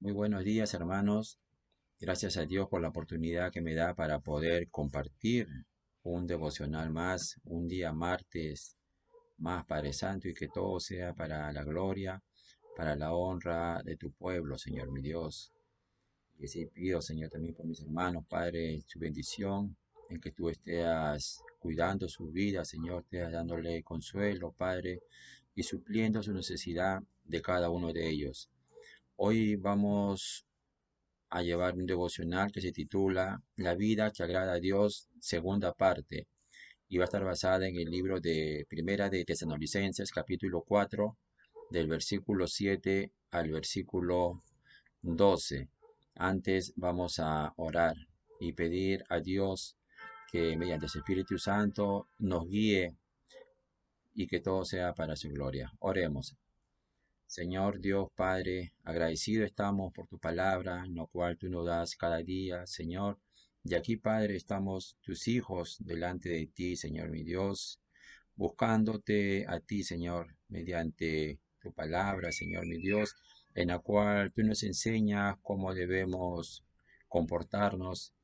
Muy buenos días, hermanos. Gracias a Dios por la oportunidad que me da para poder compartir un devocional más, un día martes más, Padre Santo, y que todo sea para la gloria, para la honra de tu pueblo, Señor mi Dios. Y así pido, Señor, también por mis hermanos, Padre, su bendición, en que tú estés cuidando su vida, Señor, estés dándole consuelo, Padre, y supliendo su necesidad de cada uno de ellos. Hoy vamos a llevar un devocional que se titula La vida que agrada a Dios, segunda parte, y va a estar basada en el libro de Primera de Tesalonicenses, capítulo 4, del versículo 7 al versículo 12. Antes vamos a orar y pedir a Dios que mediante su Espíritu Santo nos guíe y que todo sea para su gloria. Oremos. Señor Dios Padre, agradecido estamos por tu palabra, en lo cual tú nos das cada día, Señor. Y aquí, Padre, estamos tus hijos delante de ti, Señor mi Dios, buscándote a ti, Señor, mediante tu palabra, Señor mi Dios, en la cual tú nos enseñas cómo debemos comportarnos.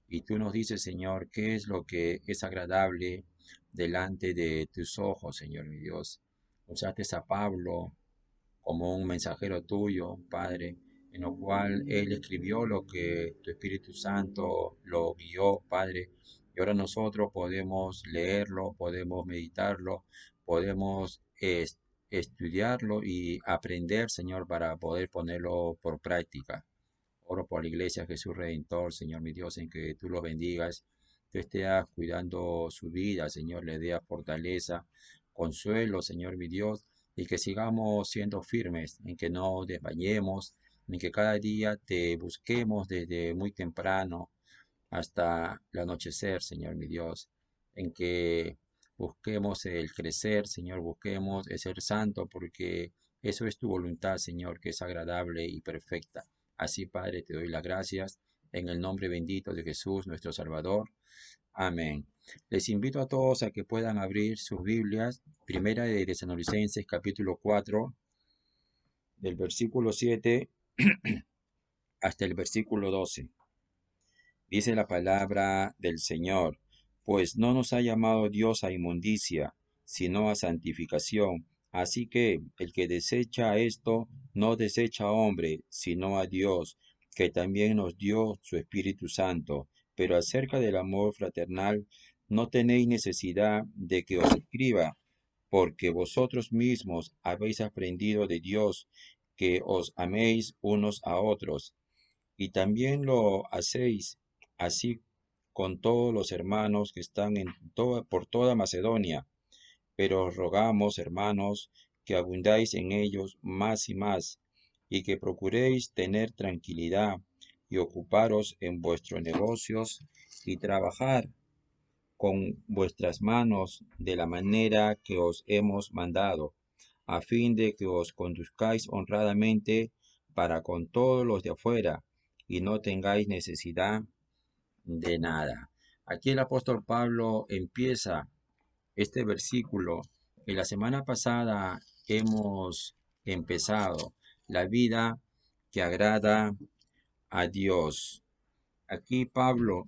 Y tú nos dices, Señor, qué es lo que es agradable delante de tus ojos, Señor mi Dios. Usaste a Pablo como un mensajero tuyo, Padre, en lo cual Él escribió lo que tu Espíritu Santo lo guió, Padre. Y ahora nosotros podemos leerlo, podemos meditarlo, podemos estudiarlo y aprender, Señor, para poder ponerlo por práctica. Oro por la iglesia Jesús Redentor, Señor mi Dios, en que tú lo bendigas, tú estés cuidando su vida, Señor, le dé fortaleza, consuelo, Señor mi Dios, y que sigamos siendo firmes, en que no desmayemos, en que cada día te busquemos desde muy temprano hasta el anochecer, Señor mi Dios, en que busquemos el crecer, Señor, busquemos el ser santo, porque eso es tu voluntad, Señor, que es agradable y perfecta. Así, Padre, te doy las gracias en el nombre bendito de Jesús, nuestro Salvador. Amén. Les invito a todos a que puedan abrir sus Biblias, Primera de Tesalonicenses, capítulo 4, del versículo 7 hasta el versículo 12. Dice la palabra del Señor, pues no nos ha llamado Dios a inmundicia, sino a santificación. Así que el que desecha esto, no desecha a hombre, sino a Dios, que también nos dio su Espíritu Santo. Pero acerca del amor fraternal, no tenéis necesidad de que os escriba, porque vosotros mismos habéis aprendido de Dios, que os améis unos a otros y también lo hacéis así con todos los hermanos que están por toda Macedonia. Pero os rogamos, hermanos, que abundáis en ellos más y más, y que procuréis tener tranquilidad y ocuparos en vuestros negocios y trabajar con vuestras manos de la manera que os hemos mandado, a fin de que os conduzcáis honradamente para con todos los de afuera, y no tengáis necesidad de nada. Aquí el apóstol Pablo empieza este versículo que la semana pasada hemos empezado, la vida que agrada a Dios. Aquí Pablo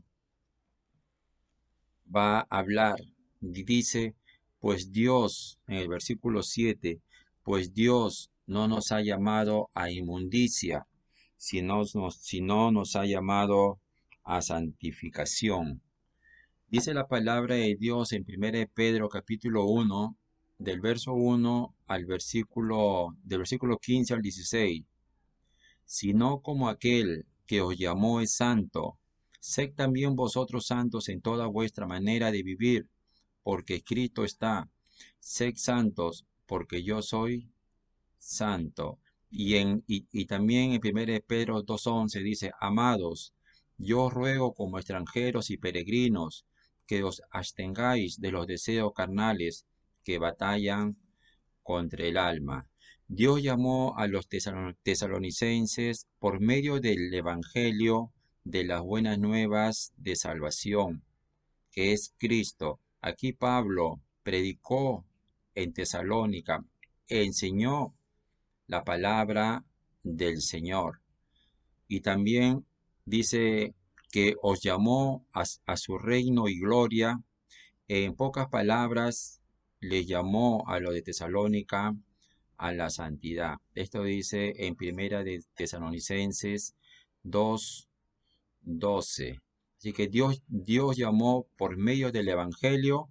va a hablar y dice, pues Dios, en el versículo 7, pues Dios no nos ha llamado a inmundicia, sino nos ha llamado a santificación. Dice la palabra de Dios en 1 Pedro capítulo 1, del verso 1 al del versículo 15 al 16, sino como aquel que os llamó es santo, sed también vosotros santos en toda vuestra manera de vivir, porque escrito está, sed santos, porque yo soy santo. Y también en 1 Pedro 2:11 dice, amados, yo os ruego como extranjeros y peregrinos, que os abstengáis de los deseos carnales que batallan contra el alma. Dios llamó a los tesalonicenses por medio del Evangelio de las buenas nuevas de salvación, que es Cristo. Aquí Pablo predicó en Tesalónica, enseñó la palabra del Señor. Y también dice que os llamó a su reino y gloria. En pocas palabras, les llamó a los de Tesalónica a la santidad. Esto dice en Primera de Tesalonicenses 2:12. Así que Dios llamó por medio del Evangelio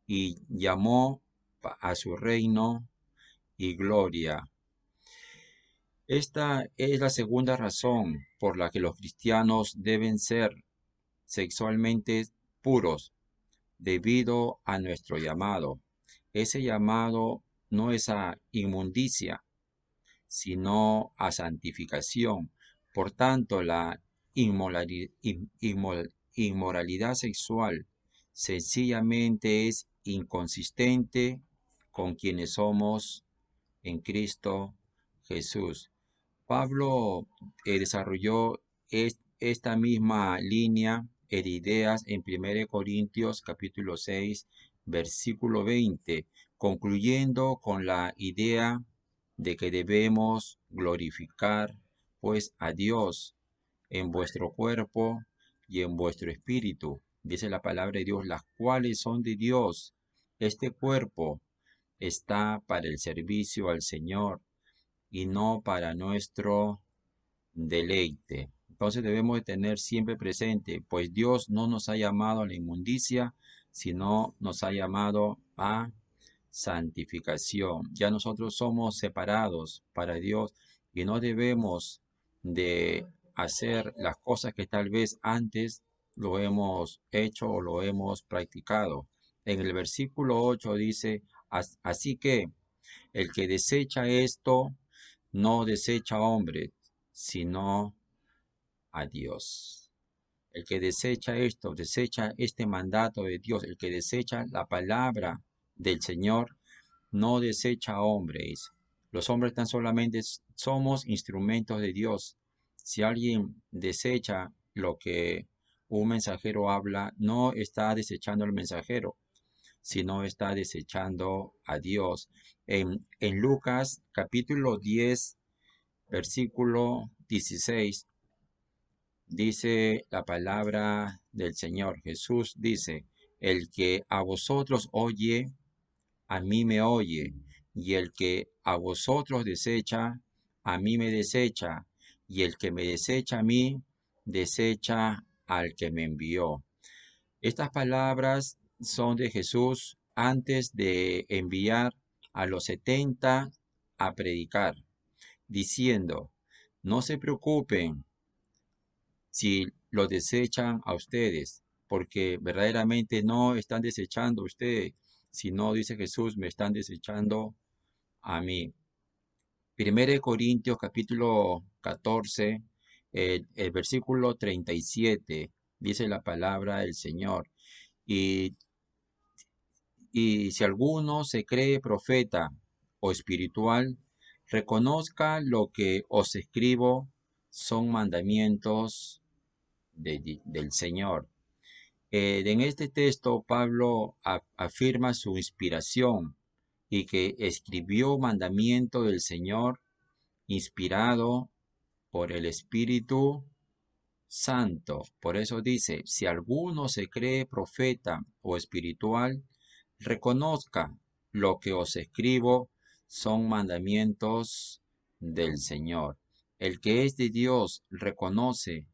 y llamó a su reino y gloria. Esta es la segunda razón por la que los cristianos deben ser sexualmente puros, debido a nuestro llamado. Ese llamado no es a inmundicia, sino a santificación. Por tanto, la inmoralidad sexual sencillamente es inconsistente con quienes somos en Cristo Jesús. Pablo desarrolló esta misma línea de ideas en 1 Corintios capítulo 6, versículo 20, concluyendo con la idea de que debemos glorificar pues a Dios en vuestro cuerpo y en vuestro espíritu. Dice la palabra de Dios, las cuales son de Dios. Este cuerpo está para el servicio al Señor y no para nuestro deleite. Entonces debemos de tener siempre presente, pues Dios no nos ha llamado a la inmundicia, sino nos ha llamado a santificación. Ya nosotros somos separados para Dios y no debemos de hacer las cosas que tal vez antes lo hemos hecho o lo hemos practicado. En el versículo 8 dice, así que el que desecha esto, no desecha a hombres, sino a Dios. El que desecha esto, desecha este mandato de Dios, el que desecha la palabra del Señor, no desecha a hombres. Los hombres tan solamente somos instrumentos de Dios. Si alguien desecha lo que un mensajero habla, no está desechando al mensajero, sino está desechando a Dios. En Lucas capítulo 10, versículo 16, dice la palabra del Señor. Jesús dice, el que a vosotros oye, a mí me oye, y el que a vosotros desecha, a mí me desecha, y el que me desecha a mí, desecha al que me envió. Estas palabras son de Jesús antes de enviar a los 70 a predicar, diciendo, no se preocupen si lo desechan a ustedes, porque verdaderamente no están desechando a ustedes, sino, dice Jesús, me están desechando a mí. 1 Corintios capítulo 14, el versículo 37, dice la palabra del Señor. Y, y si alguno se cree profeta o espiritual, reconozca lo que os escribo son mandamientos del Señor. En este texto, Pablo afirma su inspiración y que escribió mandamiento del Señor inspirado por el Espíritu Santo. Por eso dice, si alguno se cree profeta o espiritual, reconozca lo que os escribo son mandamientos del Señor. El que es de Dios reconoce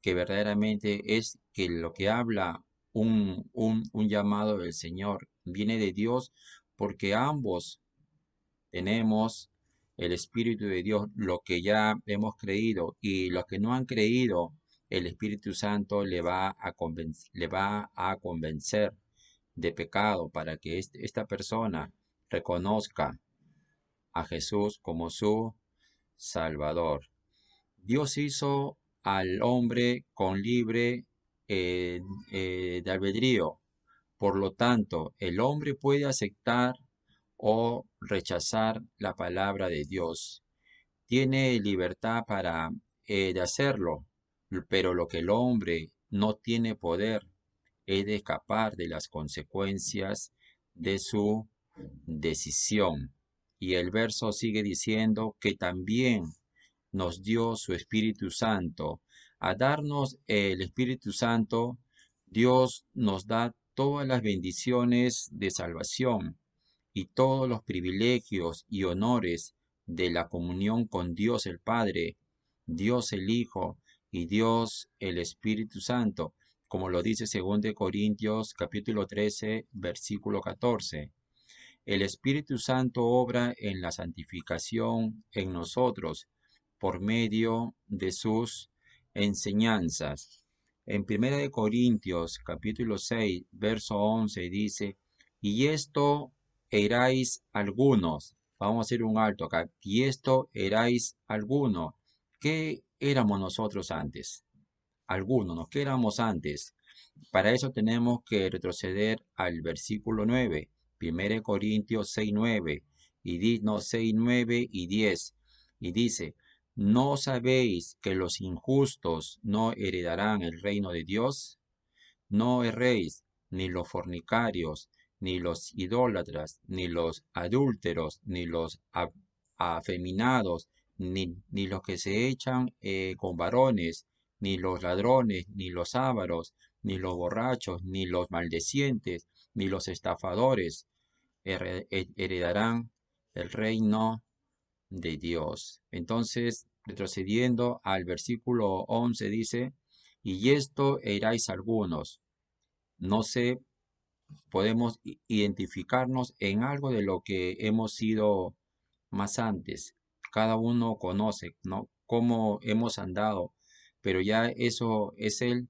que verdaderamente es que lo que habla un llamado del Señor viene de Dios, porque ambos tenemos el Espíritu de Dios, lo que ya hemos creído, y los que no han creído, el Espíritu Santo le va a convencer de pecado para que esta persona reconozca a Jesús como su Salvador. Dios hizo al hombre con libre de albedrío. Por lo tanto, el hombre puede aceptar o rechazar la palabra de Dios. Tiene libertad para de hacerlo, pero lo que el hombre no tiene poder es de escapar de las consecuencias de su decisión. Y el verso sigue diciendo que también nos dio su Espíritu Santo. A darnos el Espíritu Santo, Dios nos da todas las bendiciones de salvación y todos los privilegios y honores de la comunión con Dios el Padre, Dios el Hijo y Dios el Espíritu Santo, como lo dice 2 Corintios capítulo 13, versículo 14. El Espíritu Santo obra en la santificación en nosotros por medio de sus enseñanzas. En 1 Corintios capítulo 6, verso 11 dice, y esto erais algunos. Vamos a hacer un alto acá. Y esto erais algunos. ¿Qué éramos nosotros antes? Algunos, ¿no? ¿Qué éramos antes? Para eso tenemos que retroceder al versículo 9, 1 Corintios 6, 9, y no, 6, 9 y 10. Y dice, ¿no sabéis que los injustos no heredarán el reino de Dios? No erréis, ni los fornicarios, ni los idólatras, ni los adúlteros, ni los afeminados, ni los que se echan con varones, ni los ladrones, ni los ávaros, ni los borrachos, ni los maldecientes, ni los estafadores heredarán el reino de Dios. Entonces, retrocediendo al versículo 11 dice, y esto eráis algunos. No sé, podemos identificarnos en algo de lo que hemos sido más antes. Cada uno conoce, ¿no? Cómo hemos andado, pero ya eso es el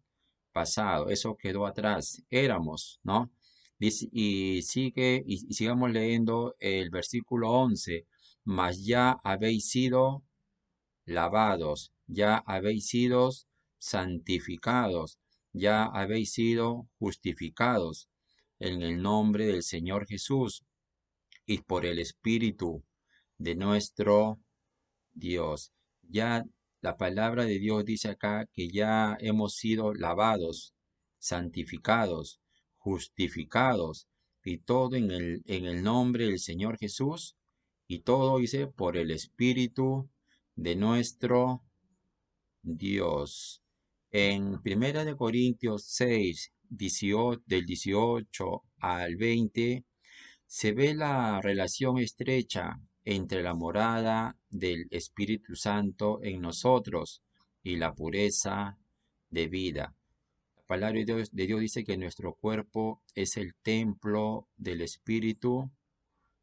pasado, eso quedó atrás. Éramos, ¿no? Y sigue, y sigamos leyendo el versículo 11. Mas ya habéis sido lavados, ya habéis sido santificados, ya habéis sido justificados en el nombre del Señor Jesús y por el Espíritu de nuestro Dios. Ya la palabra de Dios dice acá que ya hemos sido lavados, santificados, justificados y todo en el nombre del Señor Jesús y todo dice por el Espíritu de nuestro Dios. En Primera de Corintios 6, 18, del 18 al 20, se ve la relación estrecha entre la morada del Espíritu Santo en nosotros y la pureza de vida. La palabra de Dios dice que nuestro cuerpo es el templo del Espíritu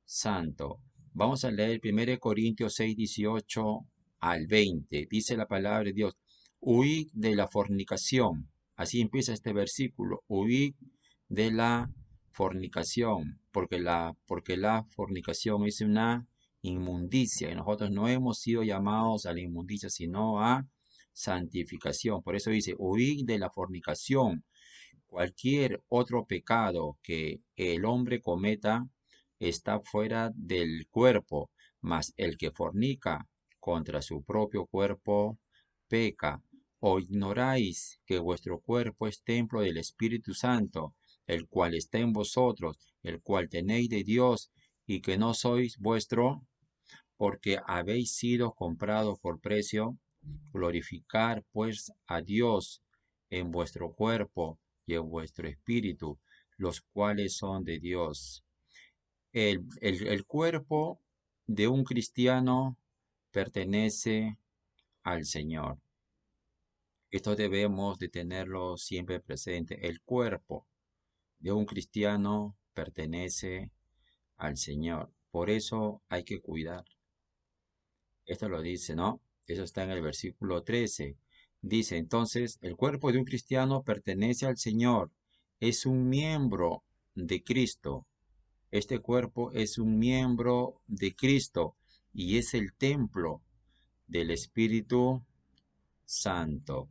Santo. Vamos a leer 1 Corintios 6, 18 al 20. Dice la palabra de Dios, huid de la fornicación. Así empieza este versículo, huid de la fornicación, porque la fornicación es una inmundicia y nosotros no hemos sido llamados a la inmundicia, sino a santificación. Por eso dice, huid de la fornicación. Cualquier otro pecado que el hombre cometa está fuera del cuerpo, mas el que fornica contra su propio cuerpo peca. ¿O ignoráis que vuestro cuerpo es templo del Espíritu Santo, el cual está en vosotros, el cual tenéis de Dios, y que no sois vuestro? Porque habéis sido comprados por precio? Glorificar pues a Dios en vuestro cuerpo y en vuestro espíritu, los cuales son de Dios. El cuerpo de un cristiano pertenece al Señor. Esto debemos de tenerlo siempre presente. El cuerpo de un cristiano pertenece al Señor. Por eso hay que cuidar. Esto lo dice, ¿no? Eso está en el versículo 13. Dice, entonces, el cuerpo de un cristiano pertenece al Señor. Es un miembro de Cristo. Este cuerpo es un miembro de Cristo y es el templo del Espíritu Santo.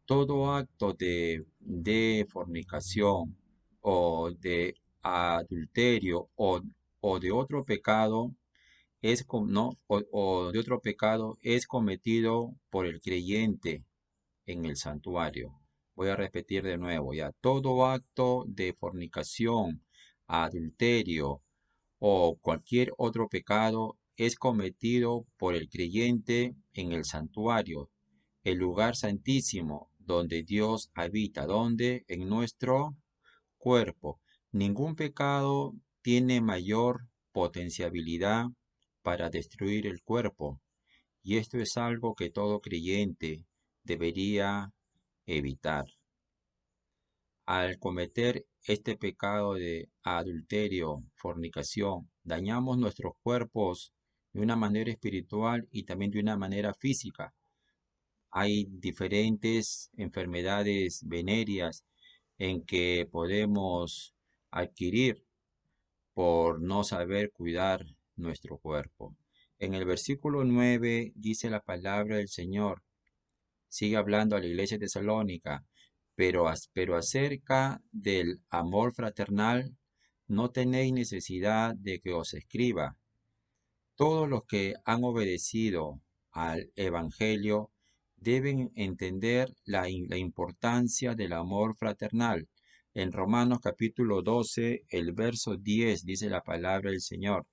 Todo acto de fornicación o de adulterio o de otro pecado no, o de otro pecado es cometido por el creyente en el santuario. Voy a repetir de nuevo, ya. Todo acto de fornicación, adulterio o cualquier otro pecado es cometido por el creyente en el santuario, el lugar santísimo donde Dios habita, donde en nuestro cuerpo. Ningún pecado tiene mayor potencialidad para destruir el cuerpo, y esto es algo que todo creyente debería evitar. Al cometer este pecado de adulterio, fornicación, dañamos nuestros cuerpos de una manera espiritual y también de una manera física. Hay diferentes enfermedades venéreas en que podemos adquirir por no saber cuidar nuestro cuerpo. En el versículo 9 dice la palabra del Señor, sigue hablando a la iglesia de Tesalónica, pero acerca del amor fraternal, no tenéis necesidad de que os escriba. Todos los que han obedecido al Evangelio deben entender la importancia del amor fraternal. En Romanos capítulo 12, el verso 10 dice la palabra del Señor.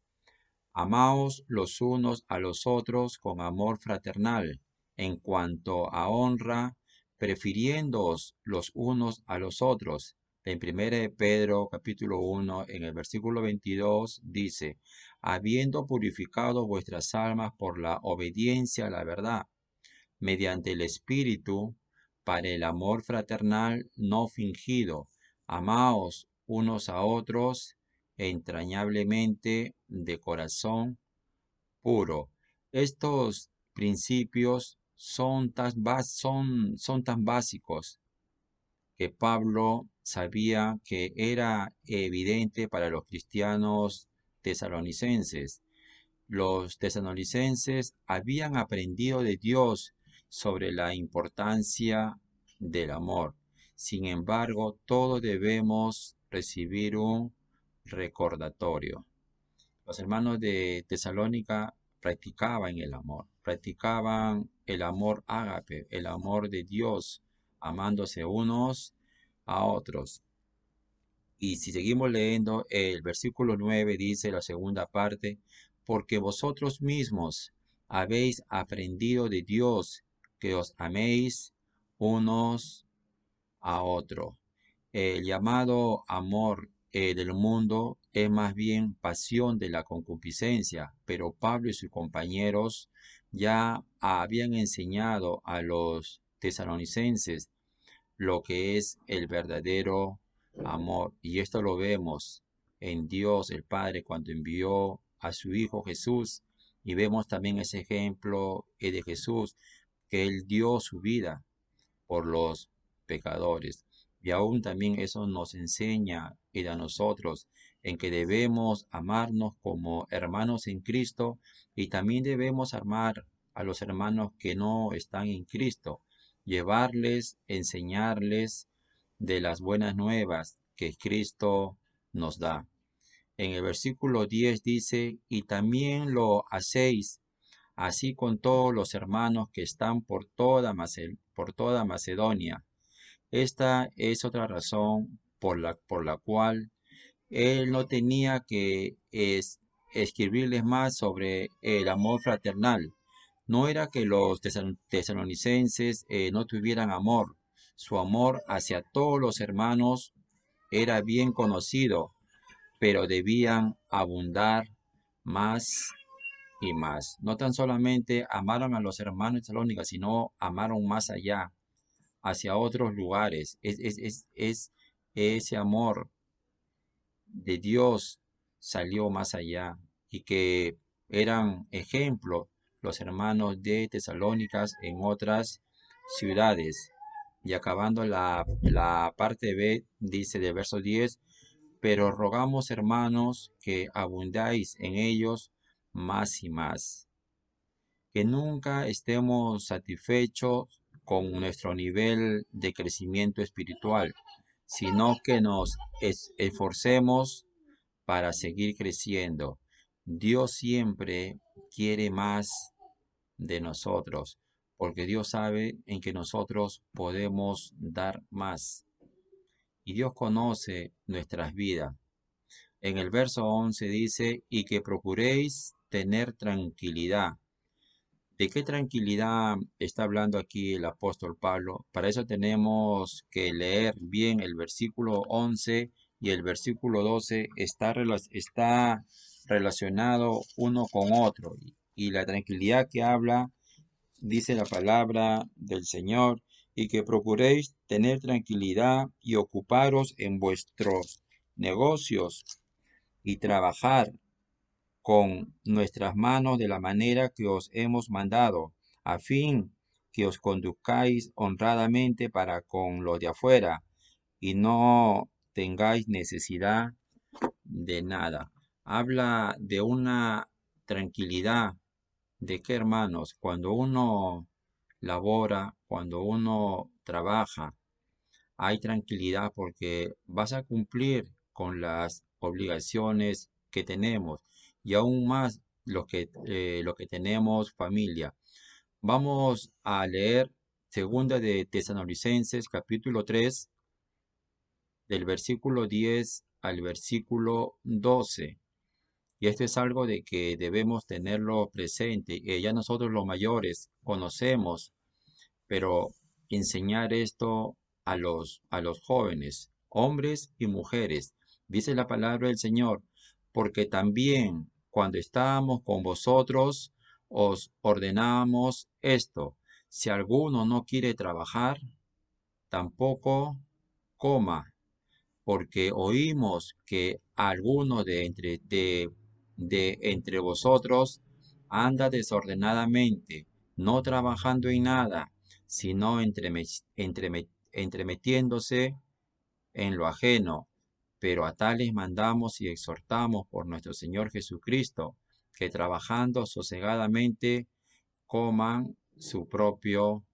Amaos los unos a los otros con amor fraternal, en cuanto a honra, prefiriéndoos los unos a los otros. En 1 de Pedro capítulo 1, en el versículo 22, dice, habiendo purificado vuestras almas por la obediencia a la verdad, mediante el Espíritu, para el amor fraternal no fingido, amaos unos a otros entrañablemente de corazón puro. Estos principios son tan básicos que Pablo sabía que era evidente para los cristianos tesalonicenses. Los tesalonicenses habían aprendido de Dios sobre la importancia del amor. Sin embargo, todos debemos recibir un recordatorio. Los hermanos de Tesalónica practicaban el amor ágape, el amor de Dios, amándose unos a otros. Y si seguimos leyendo, el versículo 9 dice la segunda parte, porque vosotros mismos habéis aprendido de Dios que os améis unos a otros. El llamado amor del mundo es más bien pasión de la concupiscencia, pero Pablo y sus compañeros ya habían enseñado a los tesalonicenses lo que es el verdadero amor. Y esto lo vemos en Dios el Padre cuando envió a su Hijo Jesús. Y vemos también ese ejemplo de Jesús, que Él dio su vida por los pecadores. Y aún también eso nos enseña y a nosotros en que debemos amarnos como hermanos en Cristo y también debemos amar a los hermanos que no están en Cristo, llevarles, enseñarles de las buenas nuevas que Cristo nos da. En el versículo 10 dice, y también lo hacéis así con todos los hermanos que están por toda Macedonia. Esta es otra razón por la cual él no tenía que escribirles más sobre el amor fraternal. No era que los tesalonicenses no tuvieran amor. Su amor hacia todos los hermanos era bien conocido, pero debían abundar más y más. No tan solamente amaron a los hermanos de Tesalónica, sino amaron más allá, hacia otros lugares. Es ese amor de Dios salió más allá y que eran ejemplo los hermanos de Tesalónicas en otras ciudades. Y acabando la parte B, dice del verso 10, pero rogamos hermanos que abundáis en ellos más y más, que nunca estemos satisfechos con nuestro nivel de crecimiento espiritual, sino que nos esforcemos para seguir creciendo. Dios siempre quiere más de nosotros, porque Dios sabe en que nosotros podemos dar más. Y Dios conoce nuestras vidas. En el verso 11 dice, y que procuréis tener tranquilidad. ¿De qué tranquilidad está hablando aquí el apóstol Pablo? Para eso tenemos que leer bien el versículo 11 y el versículo 12. Está relacionado uno con otro. Y la tranquilidad que habla, dice la palabra del Señor, y que procuréis tener tranquilidad y ocuparos en vuestros negocios y trabajar con nuestras manos de la manera que os hemos mandado, a fin que os conduzcáis honradamente para con los de afuera y no tengáis necesidad de nada. Habla de una tranquilidad. ¿De qué, hermanos? Cuando uno labora, cuando uno trabaja, hay tranquilidad porque vas a cumplir con las obligaciones que tenemos y aún más lo que tenemos familia. Vamos a leer segunda de Tesalonicenses capítulo 3 del versículo 10 al versículo 12. Y esto es algo de que debemos tenerlo presente. Ya nosotros los mayores conocemos, pero enseñar esto a los jóvenes, hombres y mujeres. Dice la palabra del Señor, porque también cuando estábamos con vosotros os ordenábamos esto, si alguno no quiere trabajar, tampoco coma, porque oímos que alguno de entre vosotros anda desordenadamente, no trabajando en nada, sino entremetiéndose en lo ajeno. Pero a tales mandamos y exhortamos por nuestro Señor Jesucristo, que trabajando sosegadamente coman su propio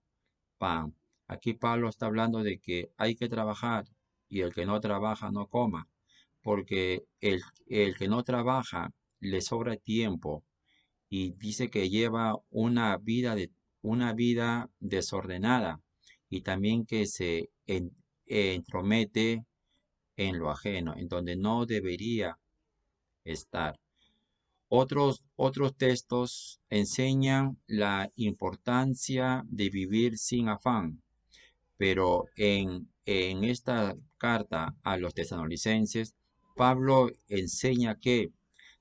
pan. Aquí Pablo está hablando de que hay que trabajar y el que no trabaja no coma, porque el que no trabaja le sobra tiempo y dice que lleva una vida desordenada y también que entromete en lo ajeno, en donde no debería estar. Otros textos enseñan la importancia de vivir sin afán, pero en esta carta a los tesalonicenses, Pablo enseña que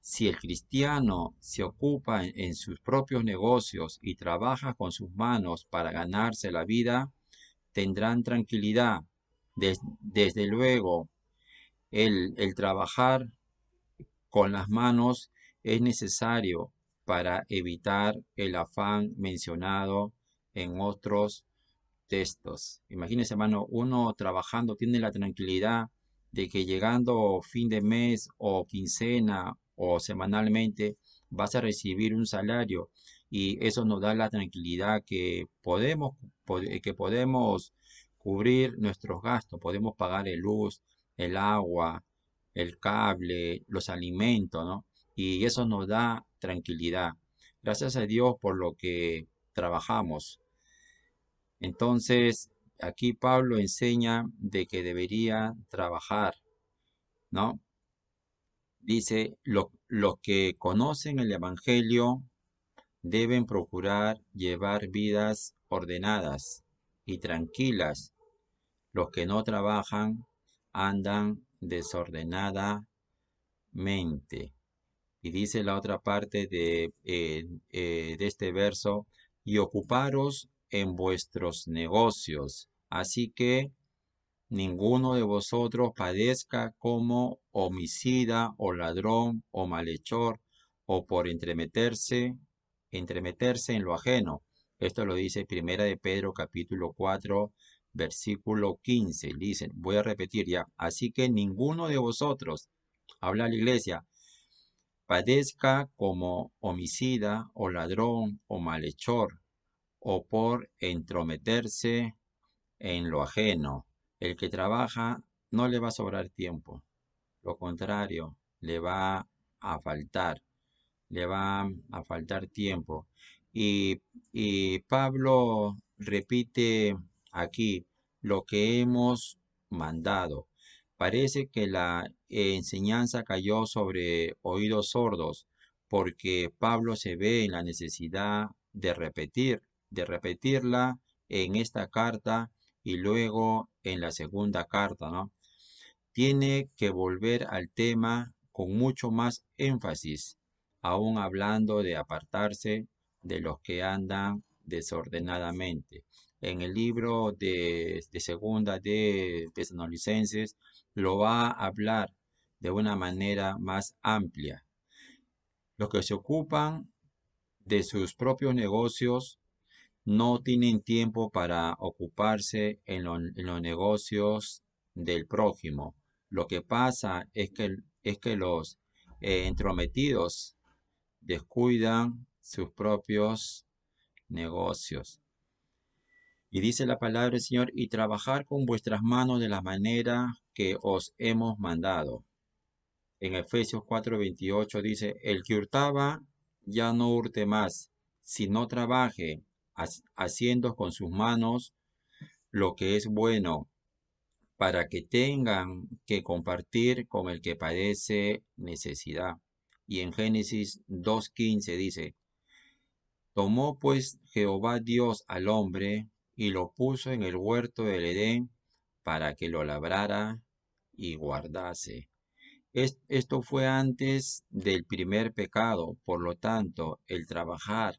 si el cristiano se ocupa en sus propios negocios y trabaja con sus manos para ganarse la vida, tendrán tranquilidad. Desde luego, el trabajar con las manos es necesario para evitar el afán mencionado en otros textos. Imagínense, hermano, uno trabajando tiene la tranquilidad de que llegando fin de mes o quincena o semanalmente vas a recibir un salario y eso nos da la tranquilidad que podemos cubrir nuestros gastos, podemos pagar el luz, el agua, el cable, los alimentos, ¿no? Y eso nos da tranquilidad. Gracias a Dios por lo que trabajamos. Entonces, aquí Pablo enseña de que debería trabajar, ¿no? Dice, los que conocen el Evangelio deben procurar llevar vidas ordenadas y tranquilas. Los que no trabajan andan desordenadamente. Y dice la otra parte de este verso, y ocuparos en vuestros negocios. Así que ninguno de vosotros padezca como homicida o ladrón o malhechor o por entremeterse en lo ajeno. Esto lo dice Primera de Pedro capítulo 4 versículo 15. Dicen, voy a repetir ya. Así que ninguno de vosotros, habla la iglesia, padezca como homicida o ladrón o malhechor o por entrometerse en lo ajeno. El que trabaja no le va a sobrar tiempo. Lo contrario, le va a faltar tiempo. Y Pablo repite aquí lo que hemos mandado. Parece que la enseñanza cayó sobre oídos sordos, porque Pablo se ve en la necesidad de repetirla en esta carta y luego en la segunda carta, ¿no? Tiene que volver al tema con mucho más énfasis, aún hablando de apartarse de los que andan desordenadamente. En el libro de segunda de Tesalonicenses lo va a hablar de una manera más amplia. Los que se ocupan de sus propios negocios no tienen tiempo para ocuparse en los negocios del prójimo. Lo que pasa es que los entrometidos descuidan sus propios negocios. Y dice la palabra del Señor, y trabajar con vuestras manos de la manera que os hemos mandado. En Efesios 4:28 dice, el que hurtaba ya no hurte más, sino trabaje haciendo con sus manos lo que es bueno, para que tengan que compartir con el que padece necesidad. Y en Génesis 2:15 dice, tomó pues Jehová Dios al hombre y lo puso en el huerto del Edén para que lo labrara y guardase. Esto fue antes del primer pecado, por lo tanto, el trabajar,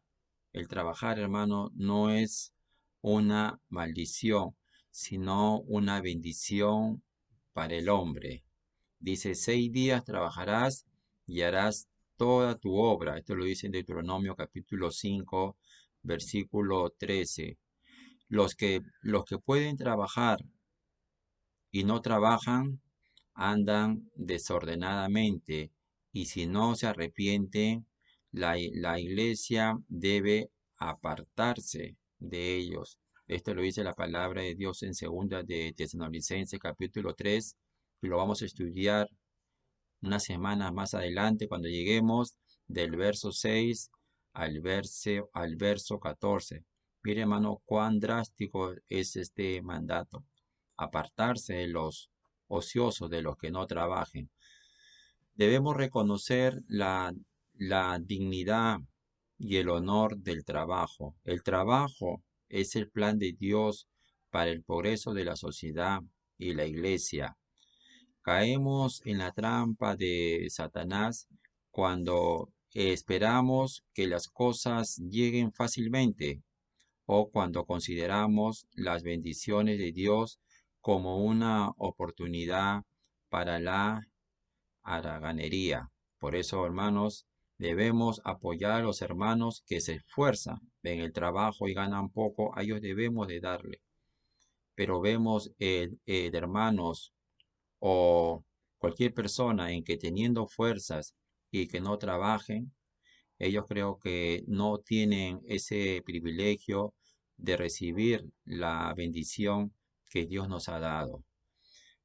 hermano, no es una maldición, sino una bendición para el hombre. Dice, 6 días trabajarás y harás toda tu obra. Esto lo dice en Deuteronomio capítulo 5, versículo 13. Los que pueden trabajar y no trabajan, andan desordenadamente, y si no se arrepienten, la iglesia debe apartarse de ellos. Esto lo dice la palabra de Dios en segunda de Tesalonicenses capítulo 3, y lo vamos a estudiar unas semanas más adelante cuando lleguemos del verso 6 al verso 14. Mire, hermano, cuán drástico es este mandato. Apartarse de los ociosos, de los que no trabajen. Debemos reconocer la dignidad y el honor del trabajo. El trabajo es el plan de Dios para el progreso de la sociedad y la iglesia. Caemos en la trampa de Satanás cuando esperamos que las cosas lleguen fácilmente o cuando consideramos las bendiciones de Dios como una oportunidad para la haraganería. Por eso, hermanos, debemos apoyar a los hermanos que se esfuerzan en el trabajo y ganan poco, a ellos debemos de darle. Pero vemos hermanos o cualquier persona en que teniendo fuerzas y que no trabajen, ellos creo que no tienen ese privilegio de recibir la bendición que Dios nos ha dado.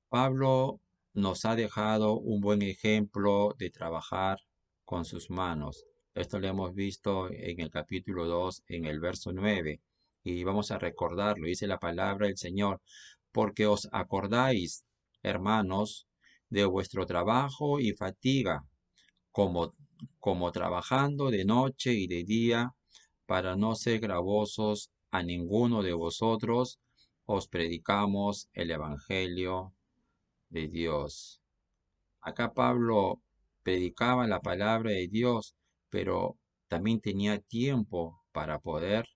Pablo nos ha dejado un buen ejemplo de trabajar con sus manos. Esto lo hemos visto en el capítulo 2, en el verso 9. Y vamos a recordarlo. Dice la palabra del Señor. Porque os acordáis, hermanos, de vuestro trabajo y fatiga, como, como trabajando de noche y de día, para no ser gravosos a ninguno de vosotros, os predicamos el Evangelio de Dios. Acá Pablo predicaba la palabra de Dios, pero también tenía tiempo para poder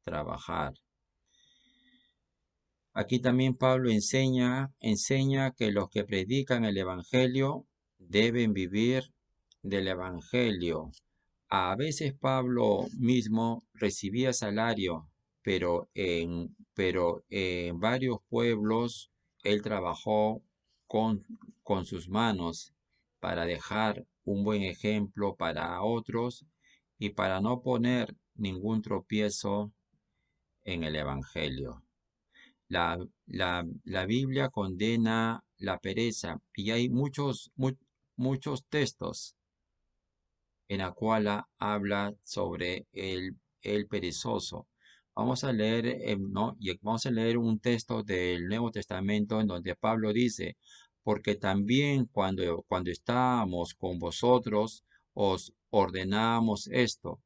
trabajar. Aquí también Pablo enseña que los que predican el Evangelio deben vivir del Evangelio. A veces Pablo mismo recibía salario, pero en varios pueblos él trabajó con, con sus manos para dejar un buen ejemplo para otros y para no poner ningún tropiezo en el Evangelio. La Biblia condena la pereza y hay muchos textos en la cual habla sobre el perezoso. Vamos a leer, ¿no? Y vamos a leer un texto del Nuevo Testamento en donde Pablo dice, porque también cuando estábamos con vosotros, os ordenamos esto: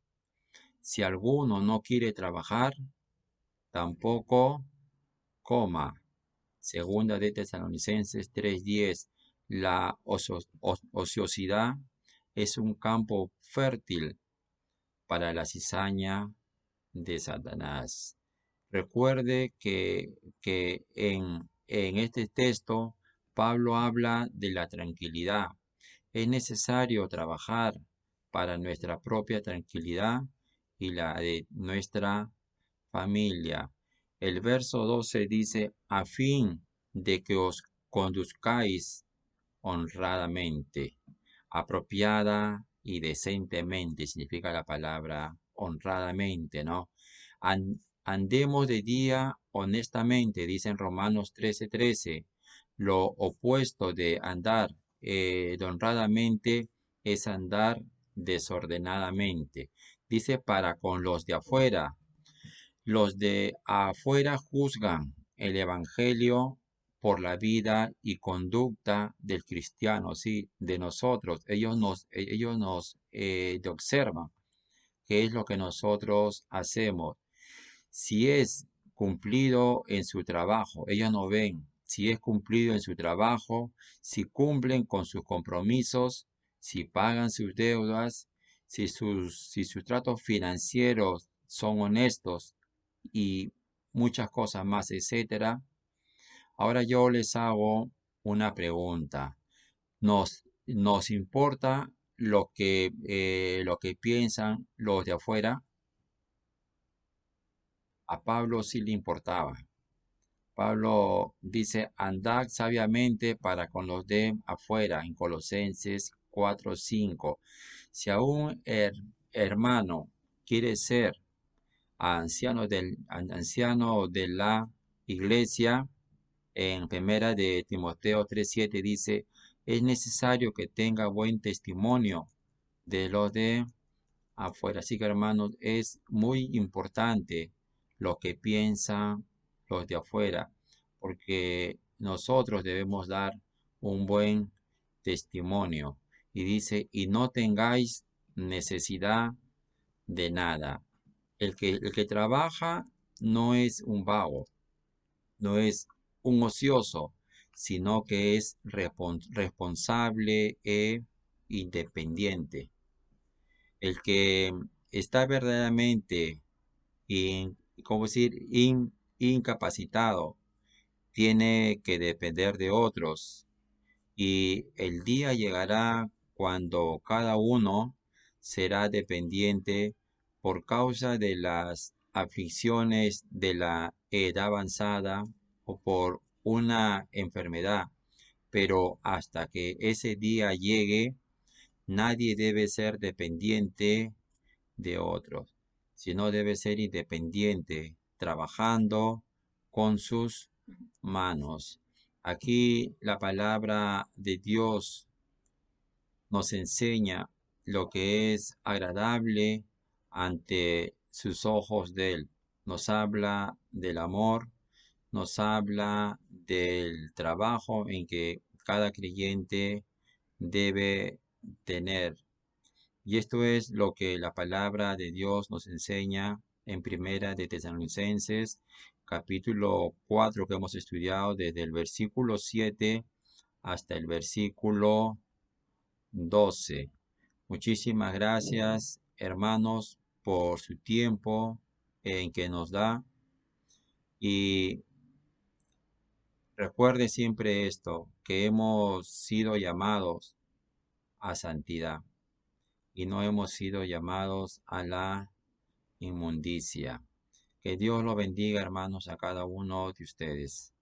si alguno no quiere trabajar, tampoco coma. Segunda de Tesalonicenses 3:10. La ociosidad es un campo fértil para la cizaña de Satanás. Recuerde que en este texto Pablo habla de la tranquilidad. Es necesario trabajar para nuestra propia tranquilidad y la de nuestra familia. El verso 12 dice: a fin de que os conduzcáis honradamente, apropiada y decentemente, significa la palabra honradamente, ¿no? Andemos de día honestamente, dice en Romanos 13:13. Lo opuesto de andar honradamente es andar desordenadamente. Dice: para con los de afuera juzgan el evangelio por la vida y conducta del cristiano, sí, de nosotros. Ellos nos observan qué es lo que nosotros hacemos. Si es cumplido en su trabajo, ellos no ven. Si es cumplido en su trabajo, si cumplen con sus compromisos, si pagan sus deudas, si sus tratos financieros son honestos y muchas cosas más, etcétera. Ahora yo les hago una pregunta. ¿Nos importa lo que piensan los de afuera? A Pablo sí le importaba. Pablo dice: andad sabiamente para con los de afuera, en Colosenses 4:5. Si a un hermano quiere ser anciano de la iglesia, en primera de Timoteo 3:7 dice: es necesario que tenga buen testimonio de los de afuera. Así que, hermanos, es muy importante lo que piensan los de afuera, porque nosotros debemos dar un buen testimonio. Y dice: y no tengáis necesidad de nada. El que trabaja no es un vago, no es un ocioso, sino que es responsable e independiente. El que está verdaderamente, ¿cómo decir?, incapacitado, tiene que depender de otros. Y el día llegará cuando cada uno será dependiente por causa de las aflicciones de la edad avanzada o por una enfermedad. Pero hasta que ese día llegue, nadie debe ser dependiente de otros, sino debe ser independiente, trabajando con sus manos. Aquí la palabra de Dios nos enseña lo que es agradable ante sus ojos de Él. Nos habla del amor, nos habla del trabajo en que cada creyente debe tener. Y esto es lo que la palabra de Dios nos enseña en primera de Tesalonicenses, capítulo 4, que hemos estudiado desde el versículo 7 hasta el versículo 12. Muchísimas gracias, hermanos, por su tiempo en que nos da. Y recuerde siempre esto, que hemos sido llamados a santidad y no hemos sido llamados a la inmundicia. Que Dios lo bendiga, hermanos, a cada uno de ustedes.